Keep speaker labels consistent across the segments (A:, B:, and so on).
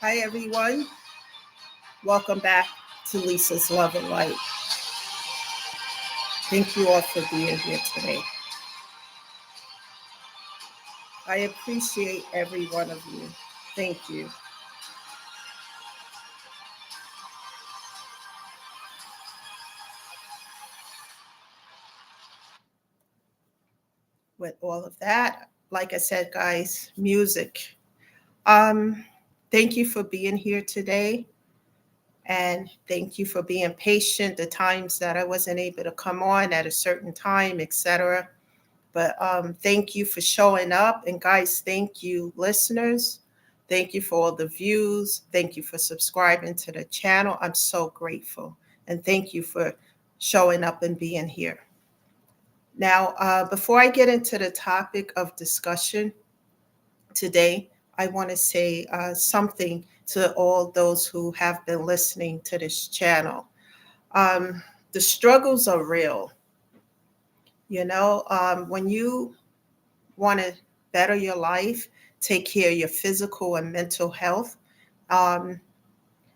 A: Hi, everyone. Welcome back to Lisa's Love and Light. Thank you all for being here today. I appreciate every one of you. Thank you. With all of that, like I said, guys, music. Um, Thank you for being here today. And thank you for being patient the times that I wasn't able to come on at a certain time, etc. But thank you for showing up. And guys, thank you, listeners. Thank you for all the views. Thank you for subscribing to the channel. I'm so grateful. And thank you for showing up and being here. Now, before I get into the topic of discussion today, I want to say something to all those who have been listening to this channel. The struggles are real. When you want to better your life, take care of your physical and mental health, um,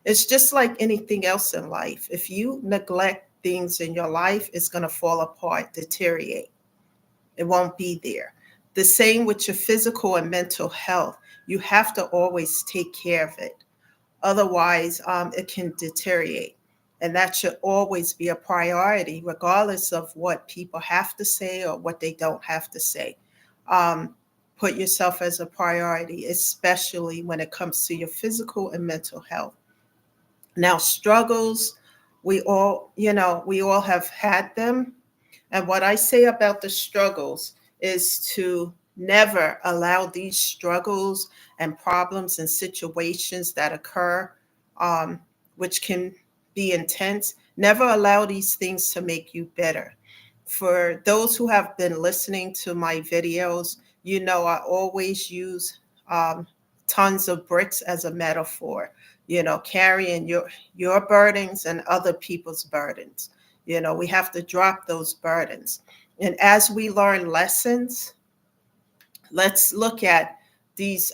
A: it's just like anything else in life. If you neglect things in your life, it's going to fall apart, deteriorate. It won't be there. The same with your physical and mental health. You have to always take care of it. Otherwise, it can deteriorate. And that should always be a priority, regardless of what people have to say or what they don't have to say. Um, Put yourself as a priority, especially when it comes to your physical and mental health. Now, struggles, we all have had them. And what I say about the struggles is to never allow these struggles and problems and situations that occur, um, which can be intense, never allow these things to make you bitter. For those who have been listening to my videos, I always use tons of bricks as a metaphor, carrying your burdens and other people's burdens. We have to drop those burdens. And as we learn lessons, let's look at these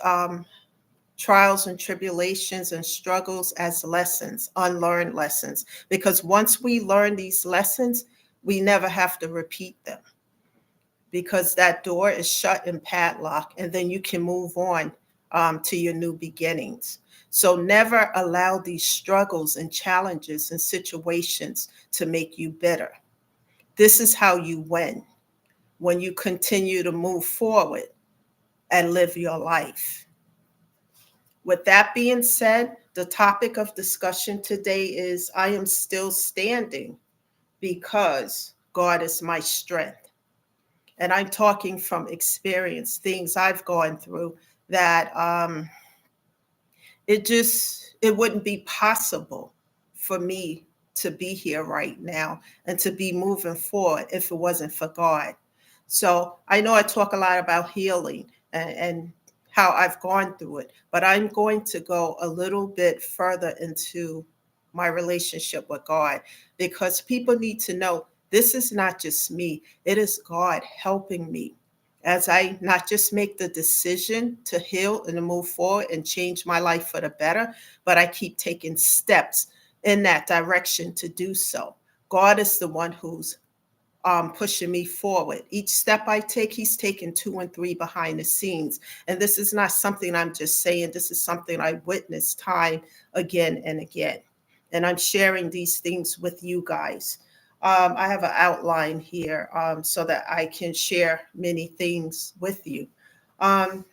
A: trials and tribulations and struggles as lessons, unlearned lessons. Because once we learn these lessons, we never have to repeat them because that door is shut and padlocked, and then you can move on to your new beginnings. So never allow these struggles and challenges and situations to make you bitter. This is how you win when you continue to move forward and live your life. With that being said, the topic of discussion today is I am still standing because God is my strength. And I'm talking from experience, things I've gone through that it wouldn't be possible for me to be here right now and to be moving forward if it wasn't for God. So I know I talk a lot about healing and how I've gone through it, but I'm going to go a little bit further into my relationship with God because people need to know this is not just me, it is God helping me as I not just make the decision to heal and to move forward and change my life for the better, but I keep taking steps in that direction to do so. God is the one who's pushing me forward. Each step I take, He's taking two and three behind the scenes. And this is not something I'm just saying, this is something I witnessed time again and again. And I'm sharing these things with you guys. I have an outline here so that I can share many things with you. Um,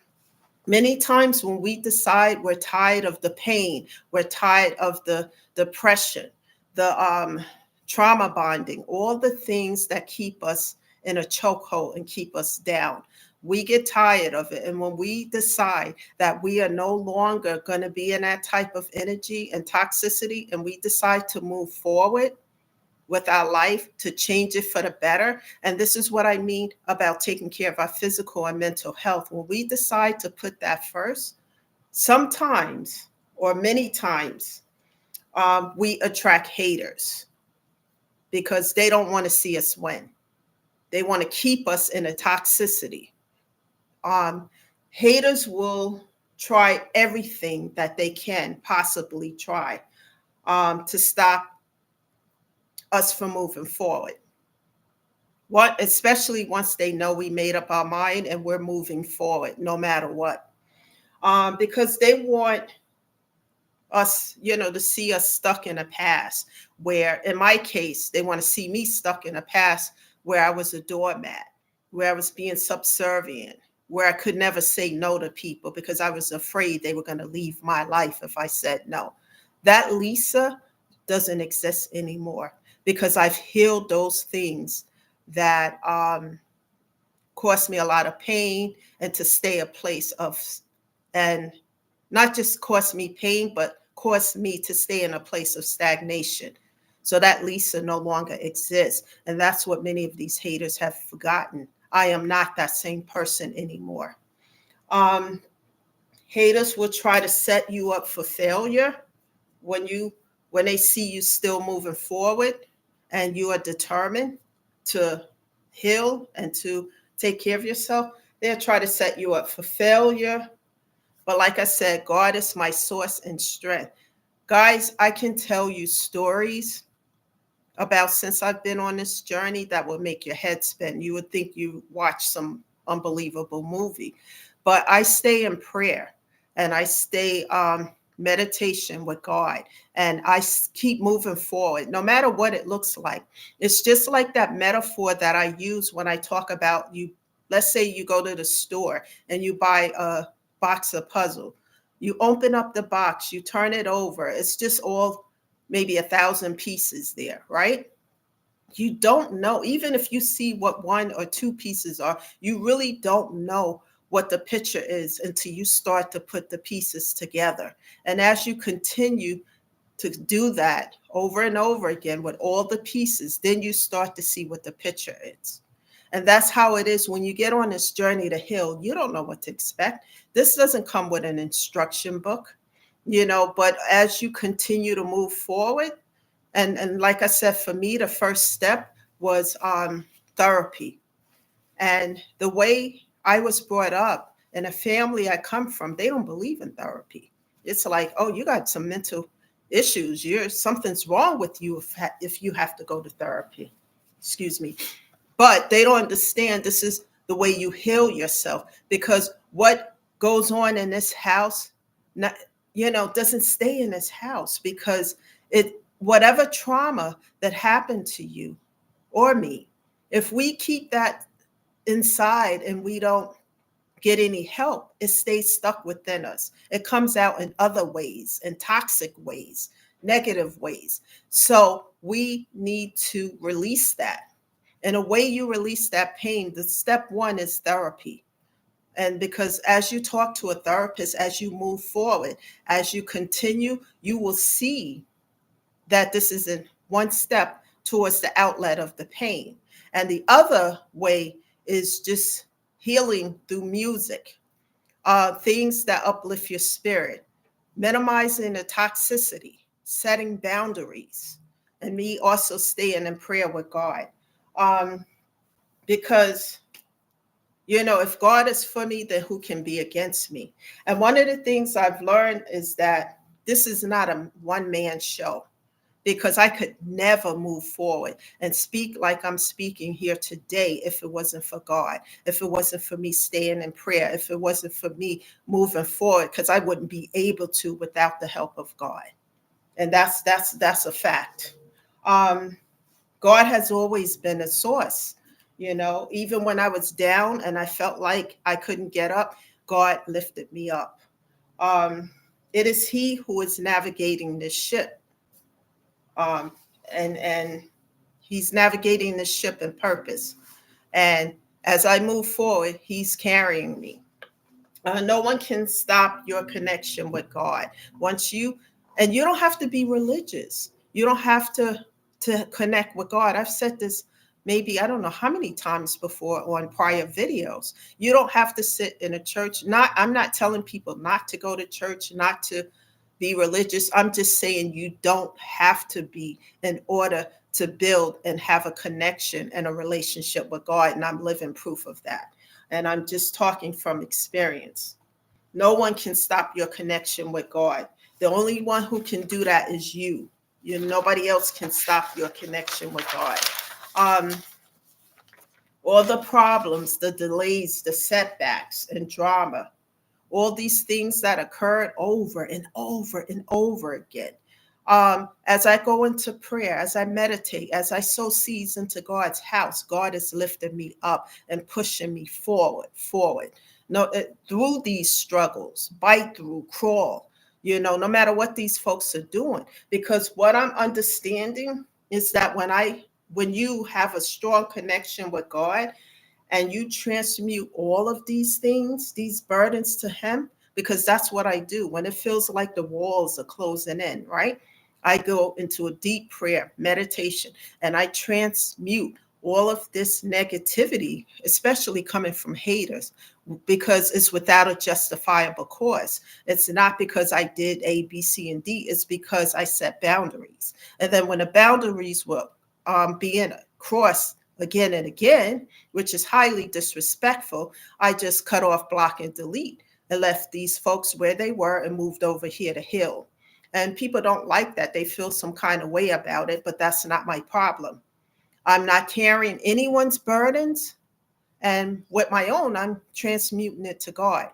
A: Many times when we decide we're tired of the pain, we're tired of the depression, the trauma bonding, all the things that keep us in a chokehold and keep us down. We get tired of it. And when we decide that we are no longer going to be in that type of energy and toxicity, and we decide to move forward with our life to change it for the better. And this is what I mean about taking care of our physical and mental health. When we decide to put that first, sometimes or many times, we attract haters because they don't want to see us win. They want to keep us in a toxicity. Um, Haters will try everything that they can possibly try to stop us from moving forward. What, especially once they know we made up our mind and we're moving forward, no matter what, because they want us, to see us stuck in a past where, in my case, they want to see me stuck in a past where I was a doormat, where I was being subservient, where I could never say no to people because I was afraid they were going to leave my life if I said no. That Lisa doesn't exist anymore because I've healed those things that caused me a lot of pain, and to stay a place of, and not just cause me pain, but cause me to stay in a place of stagnation. So that Lisa no longer exists. And that's what many of these haters have forgotten. I am not that same person anymore. Um, Haters will try to set you up for failure when they see you still moving forward and you are determined to heal and to take care of yourself. They'll try to set you up for failure. But like I said, God is my source and strength. Guys, I can tell you stories about since I've been on this journey that will make your head spin. You would think you watched some unbelievable movie. But I stay in prayer and I stay meditation with God, and I keep moving forward no matter what it looks like. It's just like that metaphor that I use when I talk about you. Let's say you go to the store and you buy a box of puzzle. You open up the box, you turn it over. It's just all maybe 1,000 pieces there, right? You don't know, even if you see what one or two pieces are, you really don't know what the picture is until you start to put the pieces together. And as you continue to do that over and over again with all the pieces, then you start to see what the picture is. And that's how it is when you get on this journey to heal. You don't know what to expect. This doesn't come with an instruction book, but as you continue to move forward, and like I said, for me, the first step was therapy. And the way I was brought up in a family I come from, they don't believe in therapy. It's like, oh, you got some mental issues. Something's wrong with you if you have to go to therapy. Excuse me. But they don't understand this is the way you heal yourself, because what goes on in this house, not, doesn't stay in this house, because whatever trauma that happened to you or me, if we keep that inside and we don't get any help, it stays stuck within us. It comes out in other ways, in toxic ways, negative ways. So we need to release that. And a way you release that pain, the step one is therapy. And because as you talk to a therapist, as you move forward, as you continue, you will see that this is one step towards the outlet of the pain. And the other way is just healing through music, things that uplift your spirit, minimizing the toxicity, setting boundaries, and me also staying in prayer with God. Um, because, if God is for me, then who can be against me? And one of the things I've learned is that this is not a one-man show, because I could never move forward and speak like I'm speaking here today if it wasn't for God, if it wasn't for me staying in prayer, if it wasn't for me moving forward, because I wouldn't be able to without the help of God. And that's a fact. God has always been a source. Even when I was down and I felt like I couldn't get up, God lifted me up. Um, it is He who is navigating this ship. Um, and He's navigating this ship in purpose. And as I move forward, He's carrying me. No one can stop your connection with God. And you don't have to be religious. You don't have to connect with God. I've said this maybe I don't know how many times before on prior videos. You don't have to sit in a church. I'm not telling people not to go to church, not to be religious. I'm just saying you don't have to be in order to build and have a connection and a relationship with God. And I'm living proof of that. And I'm just talking from experience. No one can stop your connection with God. The only one who can do that is you. Nobody else can stop your connection with God. Um, all the problems, the delays, the setbacks, and drama, all these things that occurred over and over and over again. As I go into prayer, as I meditate, as I sow seeds into God's house, God is lifting me up and pushing me forward, forward. No, through these struggles, bite through, crawl, no matter what these folks are doing. Because what I'm understanding is that when you have a strong connection with God, and you transmute all of these things, these burdens to Him, because that's what I do. When it feels like the walls are closing in, right? I go into a deep prayer, meditation, and I transmute all of this negativity, especially coming from haters, because it's without a justifiable cause. It's not because I did A, B, C, and D. It's because I set boundaries. And then when the boundaries were being crossed again and again, which is highly disrespectful, I just cut off, block, and delete and left these folks where they were and moved over here to heal. And people don't like that. They feel some kind of way about it, but that's not my problem. I'm not carrying anyone's burdens. And with my own, I'm transmuting it to God.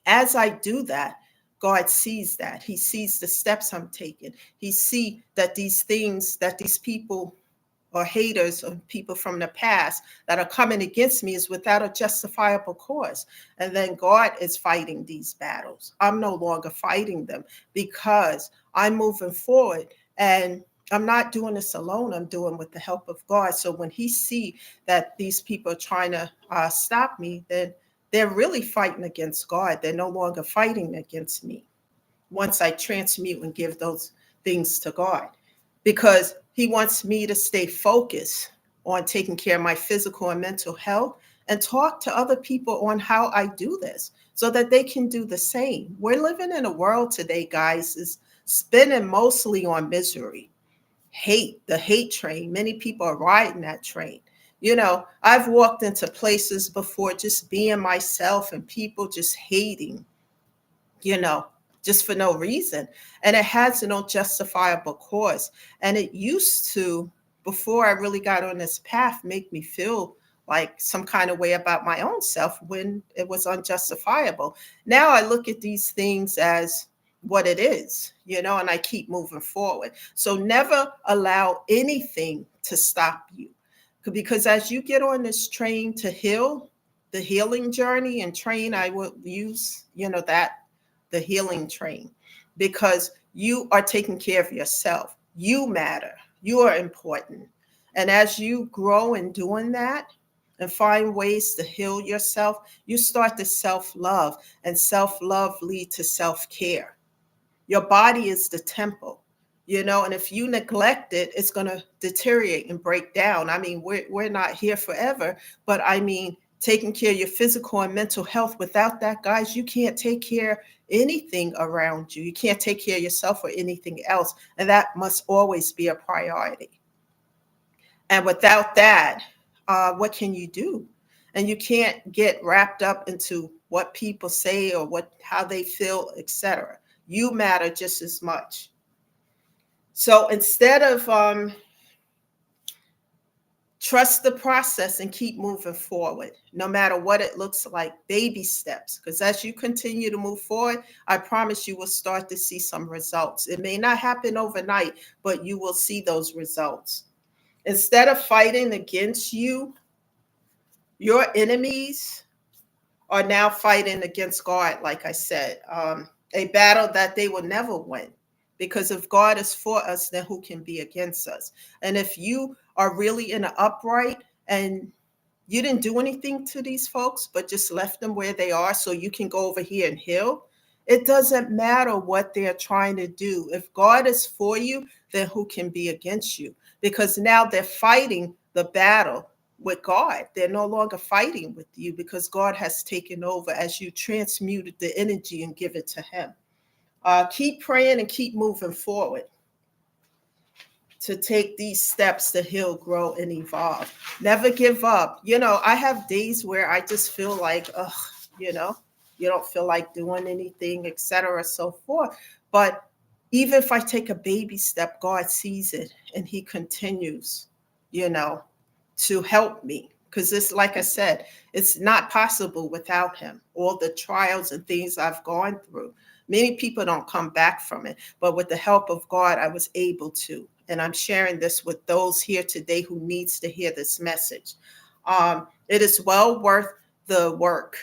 A: As I do that, God sees that. He sees the steps I'm taking. He sees that these things, that these people or haters or people from the past that are coming against me is without a justifiable cause. And then God is fighting these battles. I'm no longer fighting them because I'm moving forward, and I'm not doing this alone. I'm doing with the help of God. So when He see that these people are trying to stop me, then they're really fighting against God. They're no longer fighting against me once I transmute and give those things to God, because He wants me to stay focused on taking care of my physical and mental health and talk to other people on how I do this so that they can do the same. We're living in a world today, guys, is spinning mostly on misery, hate, the hate train. Many people are riding that train. I've walked into places before just being myself and people just hating, you know, just for no reason. And it has no justifiable cause. And it used to, before I really got on this path, make me feel like some kind of way about my own self when it was unjustifiable. Now I look at these things as what it is, and I keep moving forward. So never allow anything to stop you. Because as you get on this train to heal, the healing journey and train, I will use, that the healing train, because you are taking care of yourself. You matter. You are important. And as you grow in doing that and find ways to heal yourself, you start to self-love, and self-love lead to self-care. Your body is the temple, and if you neglect it, it's going to deteriorate and break down. I mean, we're not here forever, but I mean, taking care of your physical and mental health. Without that, guys, you can't take care of anything around you. You can't take care of yourself or anything else. And that must always be a priority. And without that, what can you do? And you can't get wrapped up into what people say or how they feel, etc. You matter just as much. So instead of trust the process and keep moving forward, no matter what it looks like, baby steps. Because as you continue to move forward, I promise you will start to see some results. It may not happen overnight, but you will see those results. Instead of fighting against you, your enemies are now fighting against God, like I said, a battle that they will never win. Because if God is for us, then who can be against us? And if you are really in an upright and you didn't do anything to these folks, but just left them where they are so you can go over here and heal, it doesn't matter what they're trying to do. If God is for you, then who can be against you? Because now they're fighting the battle with God. They're no longer fighting with you because God has taken over as you transmuted the energy and give it to Him. Keep praying and keep moving forward. to take these steps to heal, grow, and evolve. Never give up. I have days where I just feel like, ugh, you know, you don't feel like doing anything, etc., so forth. But even if I take a baby step, God sees it and He continues, you know, to help me. Because it's like I said, it's not possible without Him. All the trials and things I've gone through. Many people don't come back from it, but with the help of God, I was able to. And I'm sharing this with those here today who needs to hear this message. It is well worth the work,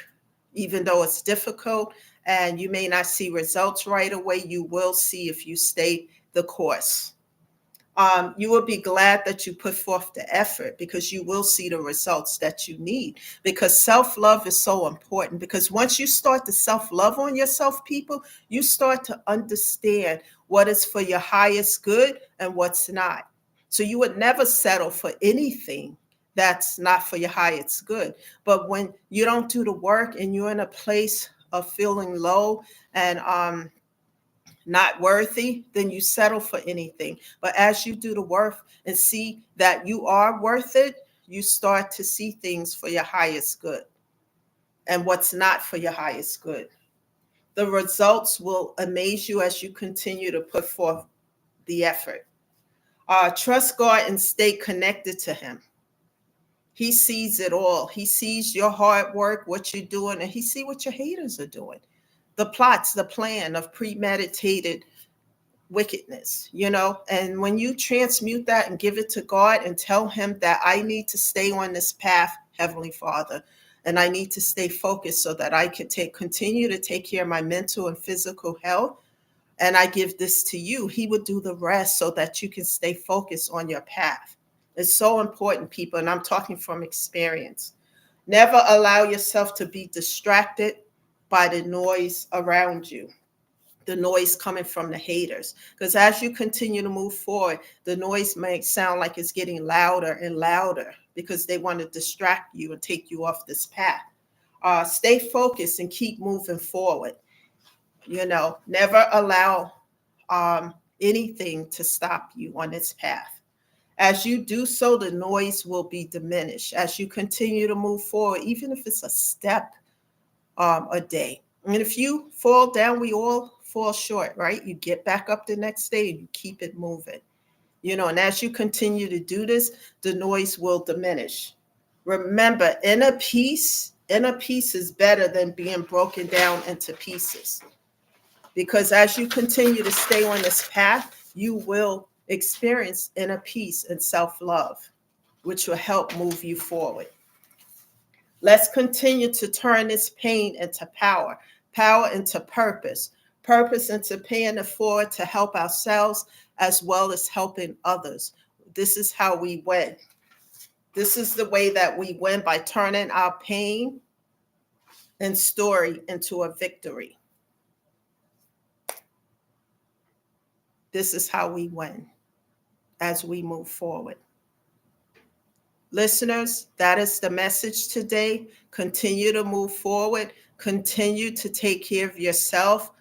A: even though it's difficult and you may not see results right away. You will see if you stay the course. You will be glad that you put forth the effort because you will see the results that you need. Because self-love is so important. Because once you start to self-love on yourself, people, you start to understand what is for your highest good and what's not. So you would never settle for anything that's not for your highest good. But when you don't do the work and you're in a place of feeling low and not worthy, then you settle for anything. But as you do the work and see that you are worth it, you start to see things for your highest good and what's not for your highest good. The results will amaze you as you continue to put forth the effort. Trust God and stay connected to Him. He sees it all. He sees your hard work, what you're doing, and He sees what your haters are doing. The plots, the plan of premeditated wickedness, and when you transmute that and give it to God and tell Him that I need to stay on this path, Heavenly Father, and I need to stay focused so that I can continue to take care of my mental and physical health, and I give this to you, He would do the rest so that you can stay focused on your path. It's so important, people, and I'm talking from experience. Never allow yourself to be distracted by the noise around you, the noise coming from the haters. Because as you continue to move forward, the noise may sound like it's getting louder and louder because they want to distract you and take you off this path. Stay focused and keep moving forward. Never allow anything to stop you on this path. As you do so, the noise will be diminished. As you continue to move forward, even if it's a step a day. And if you fall down, we all fall short, right? You get back up the next day and you keep it moving. And as you continue to do this, the noise will diminish. Remember, inner peace is better than being broken down into pieces. Because as you continue to stay on this path, you will experience inner peace and self-love, which will help move you forward. Let's continue to turn this pain into power, power into purpose, purpose into paying it forward to help ourselves as well as helping others. This is how we win. This is the way that we win, by turning our pain and story into a victory. This is how we win as we move forward. Listeners, that is the message today. Continue to move forward. Continue to take care of yourself.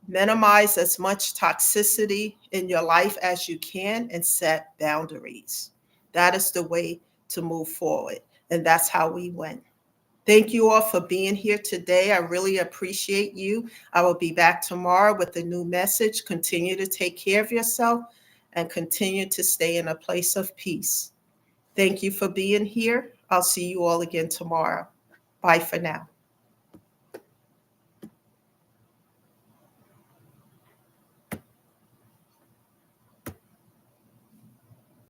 A: Minimize as much toxicity in your life as you can and set boundaries. That is the way to move forward. And that's how we win. Thank you all for being here today. I really appreciate you. I will be back tomorrow with a new message. Continue to take care of yourself and continue to stay in a place of peace. Thank you for being here. I'll see you all again tomorrow. Bye for now.